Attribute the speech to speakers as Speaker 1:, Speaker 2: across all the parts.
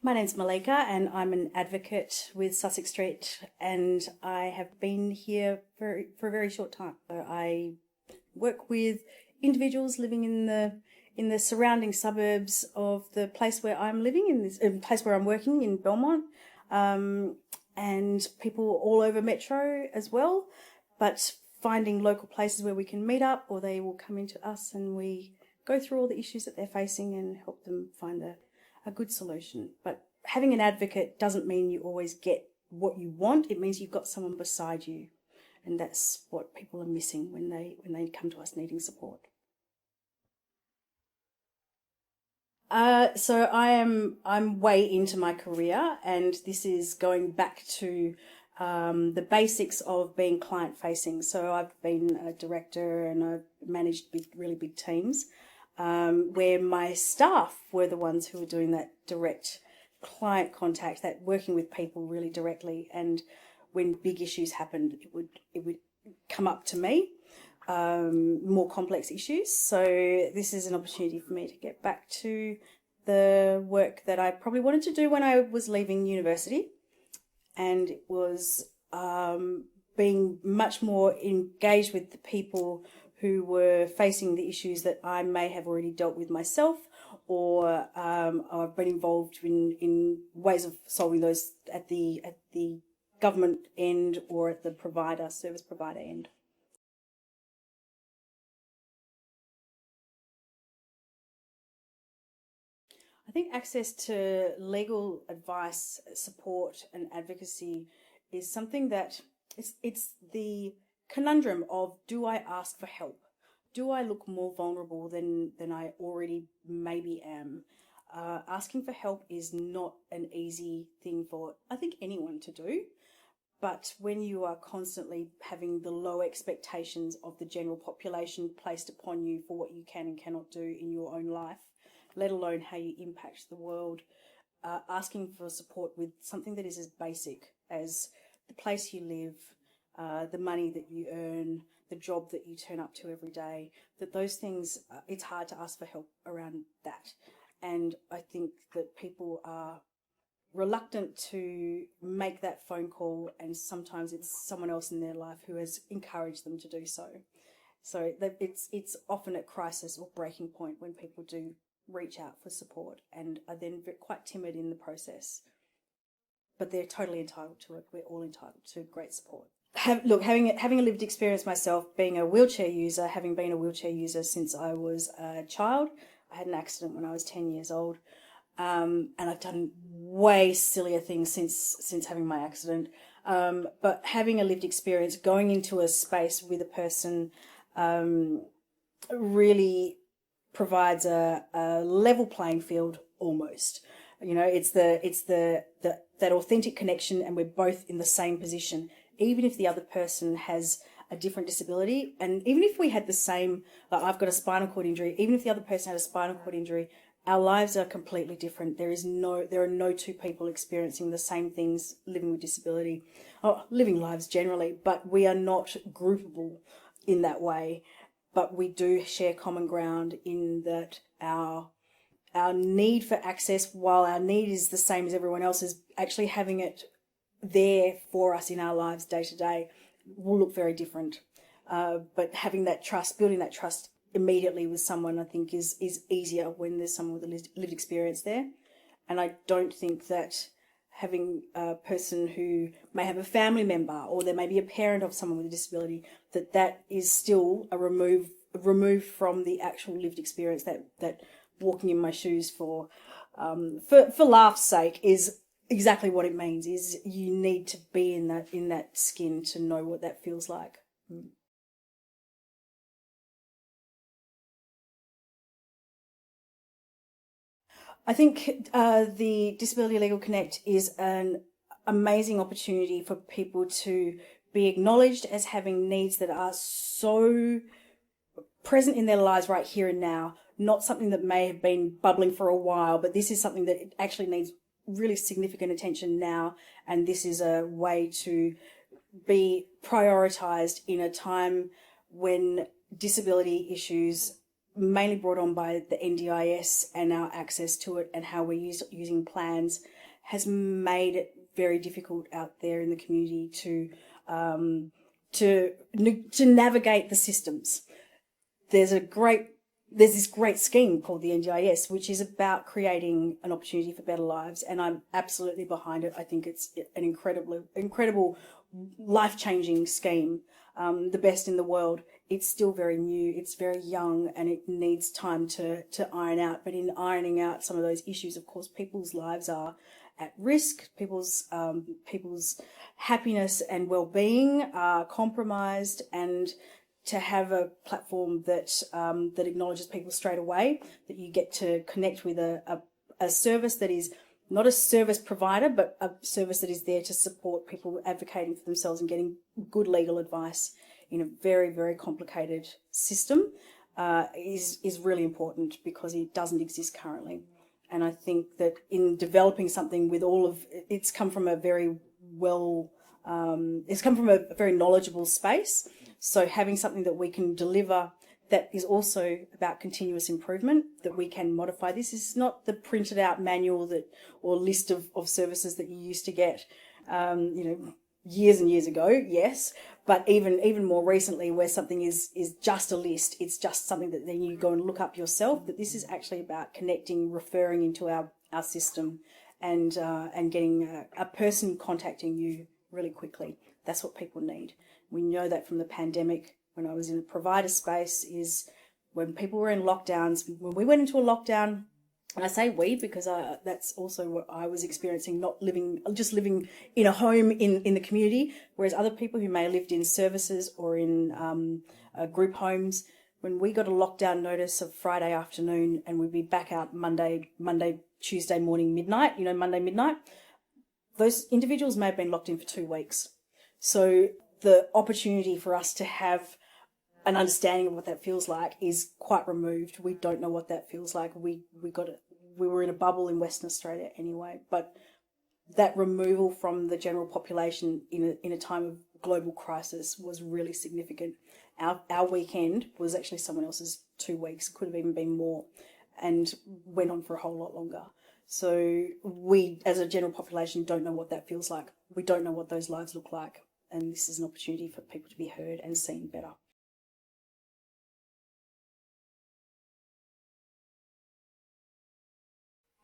Speaker 1: My name's Mallika and I'm an advocate with Sussex Street, and I have been here for a very short time. So I work with individuals living in the surrounding suburbs of the place where I'm living, in this place where I'm working in Belmont, and people all over Metro as well, but finding local places where we can meet up, or they will come into us and we go through all the issues that they're facing and help them find a good solution. But having an advocate doesn't mean you always get what you want. It means you've got someone beside you, and that's what people are missing when they come to us needing support. So I'm way into my career, and this is going back to the basics of being client facing. So I've been a director and I've managed really big teams, where my staff were the ones who were doing that direct client contact, that working with people really directly. And when big issues happened, it would come up to me, more complex issues. So this is an opportunity for me to get back to the work that I probably wanted to do when I was leaving university, and it was being much more engaged with the people who were facing the issues that I may have already dealt with myself, or I've been involved in ways of solving those at the government end or at the service provider end. I think access to legal advice, support, and advocacy is something that it's the conundrum of, do I ask for help? Do I look more vulnerable than I already maybe am? Asking for help is not an easy thing for, I think, anyone to do. But when you are constantly having the low expectations of the general population placed upon you for what you can and cannot do in your own life, let alone how you impact the world, asking for support with something that is as basic as the place you live, the money that you earn, the job that you turn up to every day, that those things, it's hard to ask for help around that. And I think that people are reluctant to make that phone call, and sometimes it's someone else in their life who has encouraged them to do so. So that it's often at crisis or breaking point when people do reach out for support and are then quite timid in the process. But they're totally entitled to it. We're all entitled to great support. Having a lived experience myself, being a wheelchair user, having been a wheelchair user since I was a child, I had an accident when I was 10 years old. And I've done way sillier things since having my accident. But having a lived experience, going into a space with a person, really provides a level playing field almost. You know, it's that authentic connection, and we're both in the same position, even if the other person has a different disability, and even if we had the same, like I've got a spinal cord injury, even if the other person had a spinal cord injury, our lives are completely different. There are no two people experiencing the same things, living with disability, or living lives generally, but we are not groupable in that way. But we do share common ground in that our need for access, while our need is the same as everyone else's, actually having it there for us in our lives day to day will look very different. But having that trust, building that trust immediately with someone, I think is easier when there's someone with a lived experience there. And I don't think that having a person who may have a family member, or there may be a parent of someone with a disability, that is still a remove from the actual lived experience, that walking in my shoes for laugh's sake is exactly what it means. Is you need to be in that skin to know what that feels like. I think the Disability Legal Connect is an amazing opportunity for people to be acknowledged as having needs that are so present in their lives right here and now, not something that may have been bubbling for a while, but this is something that actually needs really significant attention now, and this is a way to be prioritised in a time when disability issues mainly brought on by the NDIS and our access to it and how we're using plans, has made it very difficult out there in the community to navigate the systems. There's this great scheme called the NDIS, which is about creating an opportunity for better lives, and I'm absolutely behind it. I think it's an incredible, life-changing scheme, the best in the world. It's still very new, it's very young, and it needs time to iron out. But in ironing out some of those issues, of course, people's lives are at risk. People's happiness and well-being are compromised, and to have a platform that that acknowledges people straight away, that you get to connect with a service that is not a service provider, but a service that is there to support people advocating for themselves and getting good legal advice in a very, very complicated system, is really important, because it doesn't exist currently. And I think that in developing something with all of it's come from a very very knowledgeable space. So having something that we can deliver that is also about continuous improvement, that we can modify. This is not the printed out manual or list of services that you used to get, years and years ago, yes, but even more recently, where something is just a list, it's just something that then you go and look up yourself. That this is actually about connecting, referring into our system, and getting a person contacting you really quickly. That's what people need. We know that from the pandemic. When I was in the provider space, is when people were in lockdowns. When we went into a lockdown, and I say we because that's also what I was experiencing, just living in a home in the community, whereas other people who may have lived in services or in group homes, when we got a lockdown notice of Friday afternoon and we'd be back out Tuesday morning midnight, Monday midnight, those individuals may have been locked in for 2 weeks. So the opportunity for us to have an understanding of what that feels like is quite removed. We don't know what that feels like. We were in a bubble in Western Australia anyway, but that removal from the general population in a time of global crisis was really significant. Our weekend was actually someone else's 2 weeks, could have even been more, and went on for a whole lot longer. So we, as a general population, don't know what that feels like. We don't know what those lives look like. And this is an opportunity for people to be heard and seen better.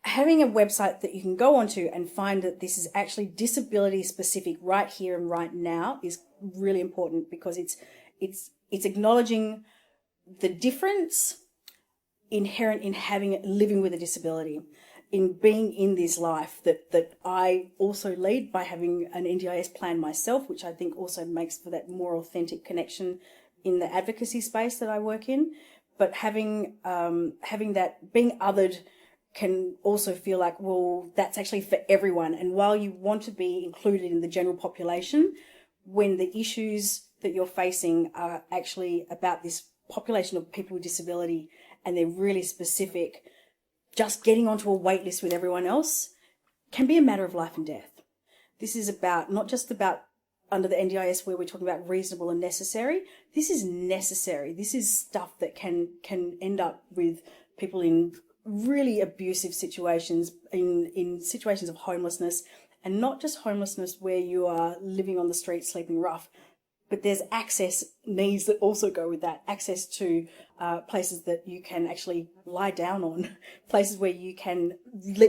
Speaker 1: Having a website that you can go onto and find that this is actually disability specific right here and right now is really important, because it's acknowledging the difference inherent in living with a disability, in being in this life that I also lead by having an NDIS plan myself, which I think also makes for that more authentic connection in the advocacy space that I work in. But having that being othered can also feel like, well, that's actually for everyone. And while you want to be included in the general population, when the issues that you're facing are actually about this population of people with disability and they're really specific, just getting onto a wait list with everyone else can be a matter of life and death. This is about not just about under the NDIS where we're talking about reasonable and necessary. This is necessary. This is stuff that can end up with people in really abusive situations, in situations of homelessness, and not just homelessness where you are living on the street sleeping rough, but there's access needs that also go with that. Access to places that you can actually lie down on, places where you can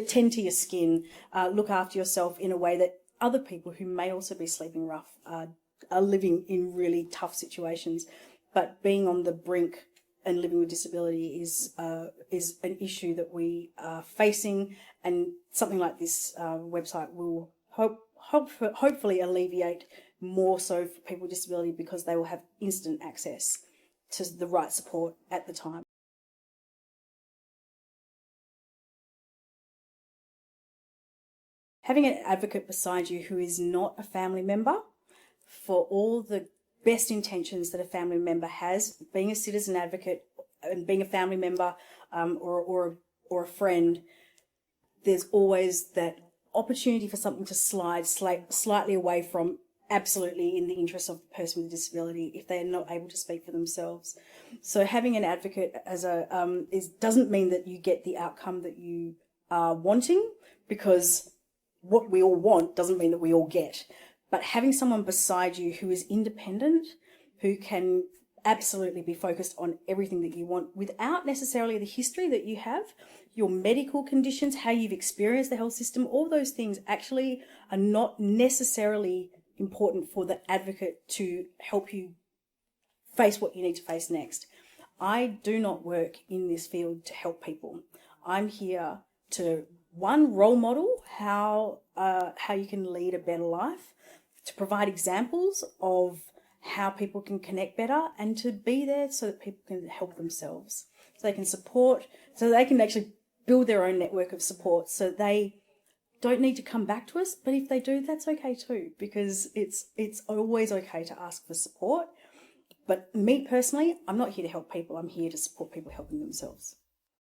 Speaker 1: tend to your skin, look after yourself in a way that other people who may also be sleeping rough are living in really tough situations. But being on the brink and living with disability is an issue that we are facing, and something like this website will hopefully alleviate more so for people with disability, because they will have instant access to the right support at the time. Having an advocate beside you who is not a family member, for all the best intentions that a family member has, being a citizen advocate and being a family member or a friend, there's always that opportunity for something to slide slightly away from absolutely in the interest of the person with a disability if they're not able to speak for themselves. So having an advocate as doesn't mean that you get the outcome that you are wanting, because what we all want doesn't mean that we all get. But having someone beside you who is independent, who can absolutely be focused on everything that you want without necessarily the history that you have, your medical conditions, how you've experienced the health system, all those things actually are not necessarily important for the advocate to help you face what you need to face next. I do not work in this field to help people. I'm here to, one, role model how you can lead a better life, to provide examples of how people can connect better, and to be there so that people can help themselves, so they can support, so they can actually build their own network of support, so they don't need to come back to us. But if they do, that's okay too, because it's always okay to ask for support. But me personally, I'm not here to help people. I'm here to support people helping themselves.